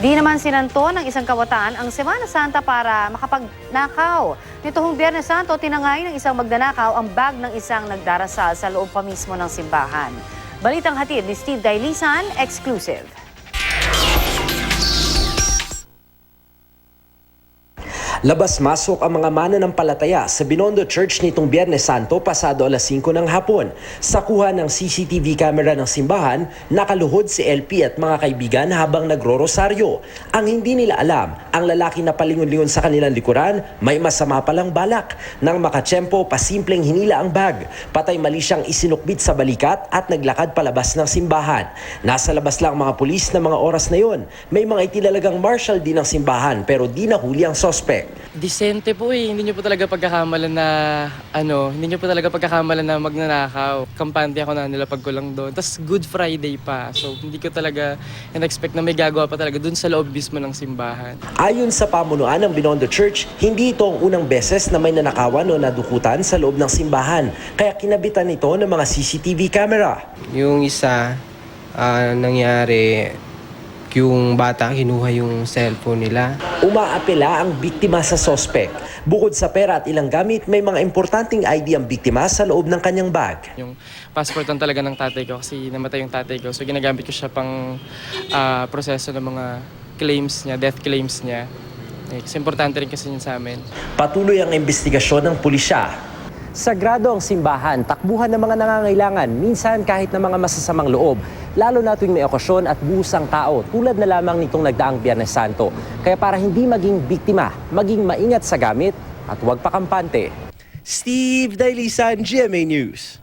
Di naman sinanto ng isang kabataan ang Semana Santa para makapagnakaw. Nitong Biyernes Santo, tinangay ng isang magnanakaw ang bag ng isang nagdarasal sa loob pa mismo ng simbahan. Balitang hatid ni Steve Dailisan, exclusive. Labas-masok ang mga mananampalataya sa Binondo Church nitong Biyernes Santo pasado alas 5 ng hapon. Sa kuha ng CCTV camera ng simbahan, nakaluhod si LP at mga kaibigan habang nagro-rosaryo. Ang hindi nila alam, ang lalaki na palingon-lingon sa kanilang likuran, may masama palang balak. Nang makatsyempo, pasimpleng hinila ang bag. Patay mali siyang isinukbit sa balikat at naglakad palabas ng simbahan. Nasa labas lang mga pulis na mga oras na yon. May mga itinalagang marshal din ng simbahan pero di nahuli ang sospek. Disente po eh. Hindi nyo po talaga pagkakamalan na magnanakaw. Kampante ako na nilapag ko lang doon. Tapos Good Friday pa. So hindi ko talaga in-expect na may gagawa pa talaga doon sa loob mismo ng simbahan. Ayon sa pamunuan ng Binondo Church, hindi ito ang unang beses na may nanakawan o nadukutan sa loob ng simbahan. Kaya kinabitan nito ng mga CCTV camera. Yung isa, nangyari, yung bata kinuha yung cellphone nila. Umaapela ang biktima sa sospek. Bukod sa pera at ilang gamit, may mga importanteng ID ang biktima sa loob ng kanyang bag. Yung passport lang talaga ng tatay ko kasi namatay yung tatay ko. So ginagamit ko siya pang proseso ng mga claims niya, death claims niya. Kasi importante rin kasi yun sa amin. Patuloy ang investigasyon ng pulisya. Sagrado ang simbahan, takbuhan ng mga nangangailangan, minsan kahit na mga masasamang loob, lalo na tuwing may okasyon at buhos ang tao, tulad na lamang nitong nagdaang Biyernes Santo. Kaya para hindi maging biktima, maging maingat sa gamit at huwag pakampante. Steve Dailisan, GMA News.